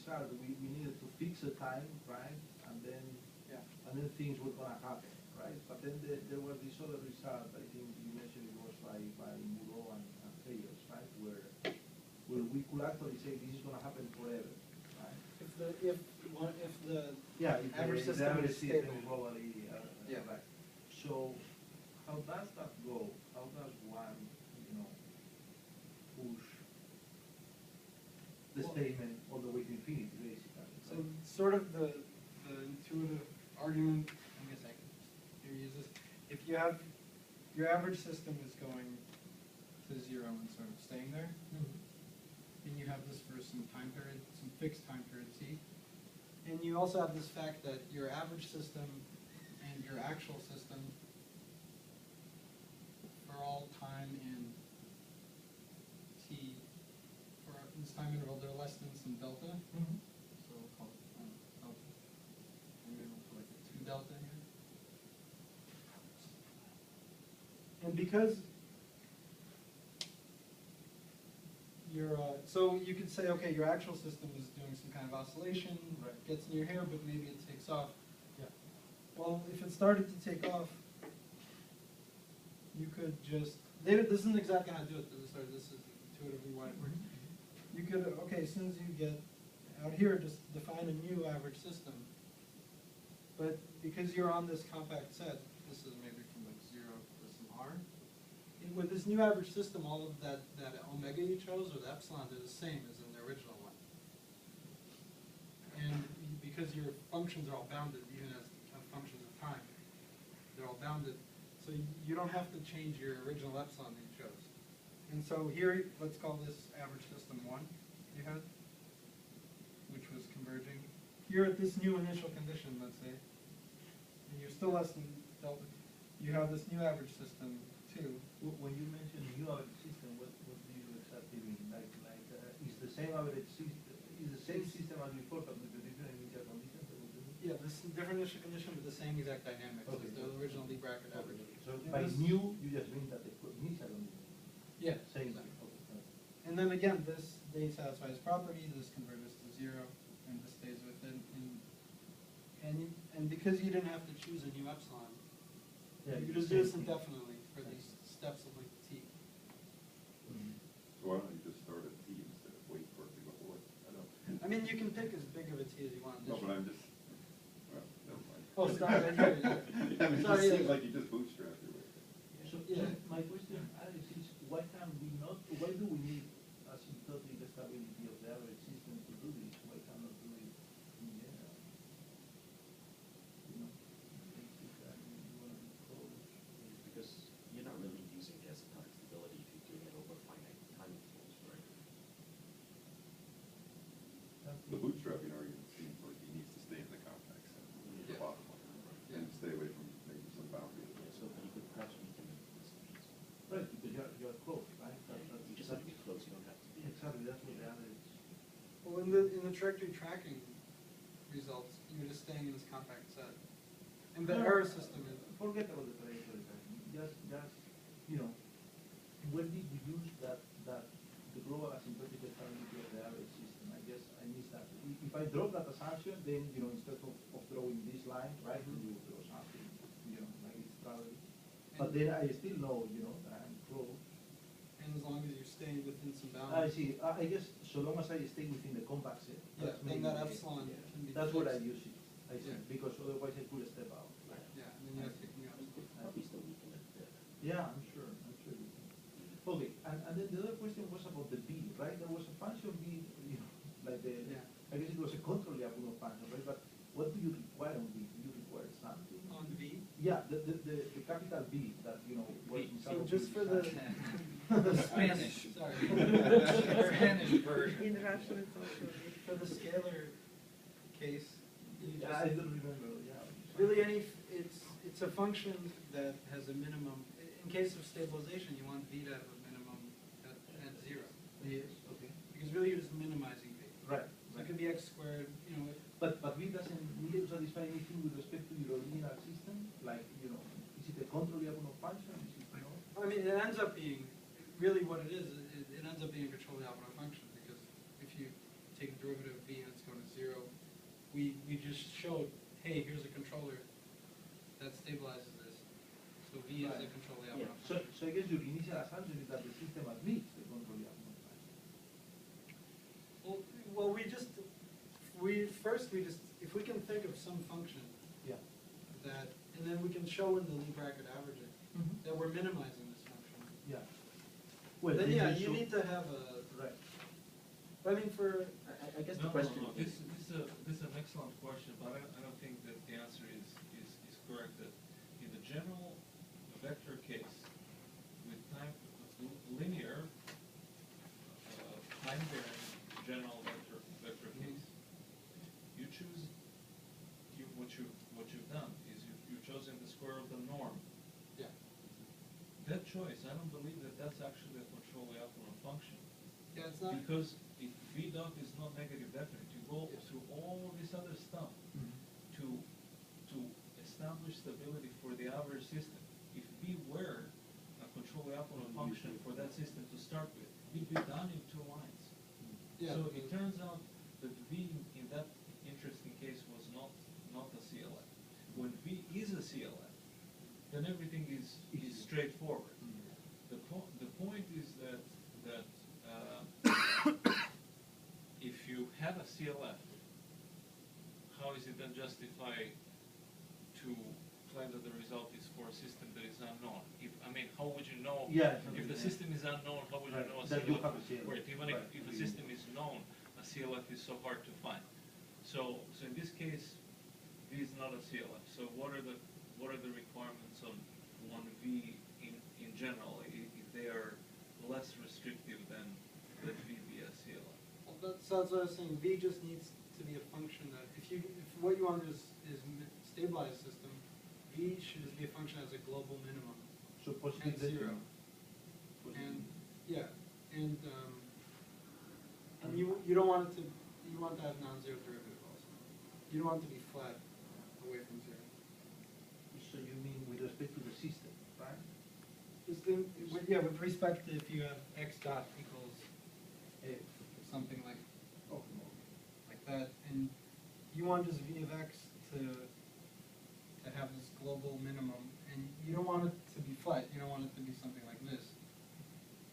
result, we needed to fix a time, right? And then things were gonna happen, right? But then there was this other result. I think you mentioned it was by Muro and Hayes, right? Where we could actually say this is gonna happen forever, right? If the average the system average is stable. system globally, Yeah. right. So how does that go? How does one, push the statement all the way to infinity, basically? So sort of the intuitive argument, I guess I can just use this. If you have your average system is going to 0 and sort of staying there, and you have this for some time period, some fixed time period t, and you also have this fact that your average system and your actual system for all time in t, for this time interval, they're less than some delta. So we'll call it delta. And maybe we'll put like a 2 delta here. And because you're, so you could say, okay, your actual system is doing some kind of oscillation, gets near here, but maybe it takes off. Yeah. Well, if it started to take off, you could just, this isn't exactly how to do it, this is intuitively why it works. You could, okay, as soon as you get out here, just define a new average system. But because you're on this compact set, this is maybe from like 0 to some r. With this new average system, all of that omega you chose, or the epsilon, they're the same as in the original one. And because your functions are all bounded, even as functions of time, they're all bounded, so you don't have to change your original epsilon that you chose. And so here, let's call this average system 1 you had, which was converging. Here at this new initial condition, let's say, and you're still less than delta, you have this new average system 2. When you mention new average system, what do you exactly mean? Like is the same average system, is the same system as before, but with the different initial conditions? Yeah, this is different initial condition with the same exact dynamics as the original Lie bracket average. So by new, you just mean that the initial condition. Yeah. Same. Exactly. And then again, this they satisfy this property. This converges to 0, and this stays within. And because you didn't have to choose a new epsilon, you could just do this indefinitely for these steps of length t. So why don't you just start at t instead of wait for it to go forward? I mean, you can pick as big of a t as you want. No, but I'm just, well, never mind. Oh, start right here. Yeah, I mean, it just seems like you just bootstrap your way. So my question, Alex, is why do we need asymptotic stability of the average system to do this? Why cannot do it in general? Because you're not really using asymptotic stability if you're doing it over finite time intervals, right? The bootstrapping argument seems like he needs to stay in the compact set, the bottom one, and stay away from maybe some boundaries. So you could perhaps weaken the assumptions. Right, because you're close, right? You just have to be close, you don't have to be. Exactly, that's what the average. Well, in the trajectory tracking results, you're just staying in this compact set. And the error system is. Forget about the trajectory tracking. Just when did you use the global asymptotic stability of the average system? I guess I missed that. If I drop that assumption, then instead of drawing this line, right, you draw something, like it's traveling. But then I still know, that I'm close. And as long as you're staying within some I boundaries. see. I guess so long as I stay within the compact set. Yeah, then that epsilon can be That's what I fixed. use it. I see. Yeah. Because otherwise I could step out. Yeah, and then you have to take new epsilon. Probably still weaken it. Yeah, I'm sure. You can. Okay, and then the other question was about the B, right? There was a function B, like I guess it was a control Lyapunov function, right? But what do you require on B? Do you require something? On V? Yeah, the capital B that was inside So of just B for the Spanish. Sorry. Spanish version. In Russian it's also For the scalar case, you Yeah, just I don't remember. Yeah. really it's a function that has a minimum. In case of stabilization, you want V to have a minimum at 0. Yes. Okay. Because really you're just minimizing V. Right. So it could be x squared, But B doesn't satisfy anything with respect to your linear system. Like is it a control Lyapunov function? Is it, I mean, it ends up being, really what it is, it ends up being a control Lyapunov function, because if you take a derivative of V and it's going to we just showed, hey, here's a controller that stabilizes this. So V is the Right. control the Yeah. output. So I guess your initial assumption is that the system admits the control diagonal, right? Well, if we can think of some function Yeah. that, and then we can show in the Lie bracket averaging that we're minimizing this function. Yeah. Well, Then, then yeah, you you show- need to have a, Right. I mean, for, I guess the No, question no, no, is. this is an excellent question, but I don't think that the answer is correct, that in the general vector case, with time, linear, time-varying general vector case, you choose, what you've done is you've chosen the square of the norm. yeah. That choice, I don't believe that that's actually a control the output function. Yeah, it's not, Because if V dot is not negative definite, you go Yes. through all this other stuff to establish stability for the average system. If V were a control the output function for that system to start with, it'd be done in 2 lines. yeah. So it turns out that V in that interesting case was not a CLF. When V is a CLF, then everything is straightforward. The point is that if you have a CLF, how is it then justified to claim that the result is for a system that is unknown? How would you know? Yeah, If the system is unknown, how would you Right, know a that you CLF? have a CLF. Right, even Right. if a system is known, a CLF is so hard to find. So in this case, V is not a CLF. So what are the requirements on V in general, if they are less restrictive than let V be a CLF? Well, that's what I was saying, V just needs to be a function that, if what you want is stabilize the system, V should just be a function as a global minimum. So positive And zero. definite. Positive. And, yeah, and you don't want it to, you want to have non-zero derivative also. You don't want it to be flat away from zero. So you mean with respect to the system, right? Just with respect to if you have x dot equals a, something like Oh, no. that, and you want this v of x to have this global minimum, and you don't want it to be flat, you don't want it to be something like this.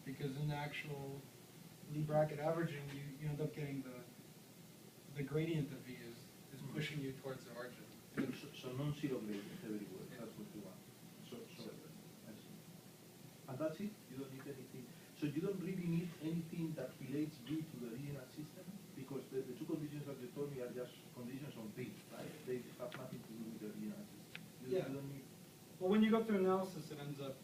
Because in the actual Lie bracket averaging, you end up getting the gradient of v is pushing you towards the origin. So non-zero gradient everywhere, Yeah. that's what you want. So, I see. And that's it? You don't need anything? So you don't really need anything that relates V to the original system? Because the 2 conditions that you told me are just conditions on V, right? They have nothing to do with the original system. You Yeah. don't need... Well, when you go through analysis, it ends up,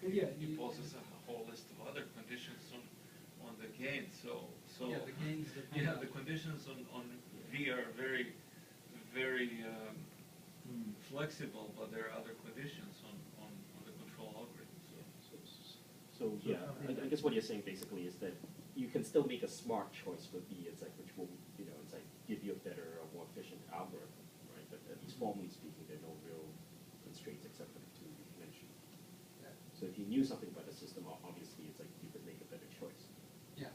yeah. It poses a whole list of other conditions on the gain, so. Yeah, the gains depend Yeah, on- the conditions on V are very flexible, but there are other conditions on the control algorithm, so. So, yeah, I guess what you're saying basically is that you can still make a smart choice for V, it's like, which will, it's like, give you a better or more efficient algorithm, right? But at least formally speaking, there are no real constraints except for the 2 you mentioned. Yeah. So if you knew something about the system, obviously, it's like you could make a better choice. Yeah.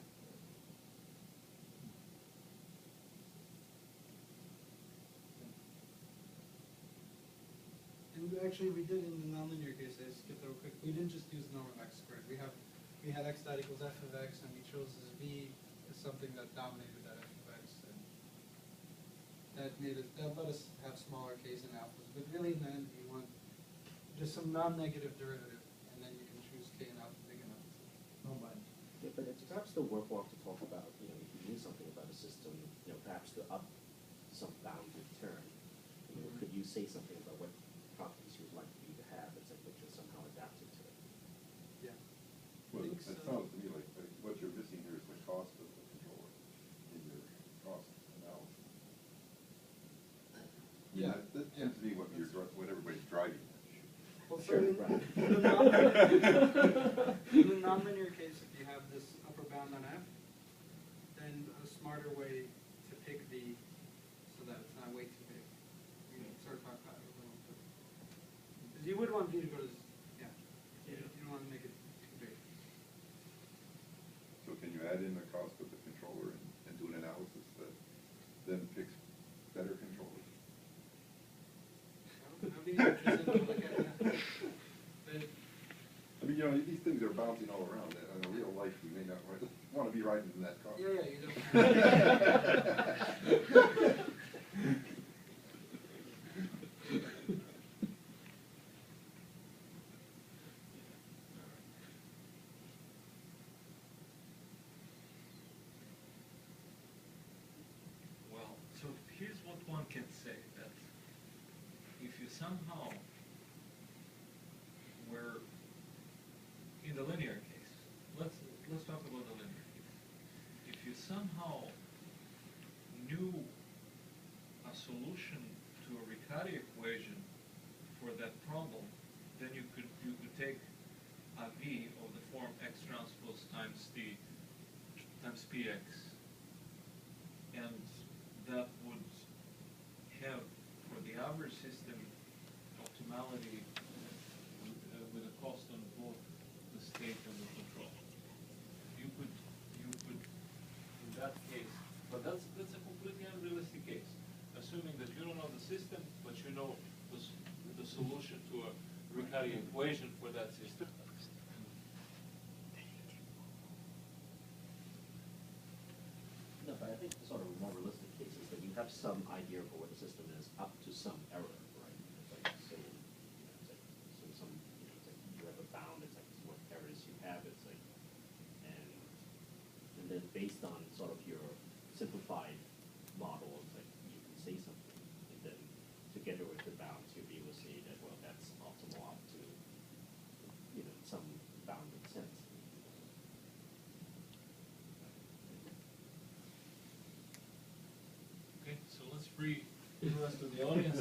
And actually, we did in the nonlinear case, I skipped over quick, we didn't just use the norm of x squared. We had x dot equals f of x, and we chose this v as something that dominated that f of x. And that let us have smaller k's and alphas. But really, in the end, you want just some non-negative derivative, and then you can choose k and alpha big enough. No mind. Yeah, but it's perhaps still worthwhile to talk about, if you knew something about a system, perhaps to up some bounded term. Could you say something about what properties you'd like V to have, it's like, which are somehow adapted to it? Yeah. Well, think it so. sounds to me like what you're missing here is the cost of the controller in your cost analysis. Yeah. That seems to be what everybody's driving at. Well, so Sure, in right. in the nonlinear case, if you have this upper bound on f, then a smarter way to pick v so that it's not way too big. We can sort of talk about it a little bit. Because you would want v to go to, you don't want to make it too big. So can you add in the cost of the controller and do an analysis that then picks bouncing all around. In a real life, you may not want to be riding in that car. Yeah, you don't. Well, so here's what one can say, that if you somehow were in the linear case, let's talk about the linear case. If you somehow knew a solution to a Riccati equation for that problem, then you could take a V of the form x transpose times t times px, and that would have, for the average system, optimality with a cost on both the state and the control. You could, in that case, but that's a completely unrealistic case, assuming that you don't know the system, but you know the solution to a Riccati equation for that system. No, but I think sort of a more realistic case is that you have some idea of what the system is up to some error, right? It's like, so, it's like, so some, it's like you have a bound, it's like what errors you have, it's like, and then based on sort of your simplified model, it's like you can say something, and then together with the bounds, you'll be able to say that, well, that's optimal up to, some bounded sense. Okay, so let's free the rest of the audience.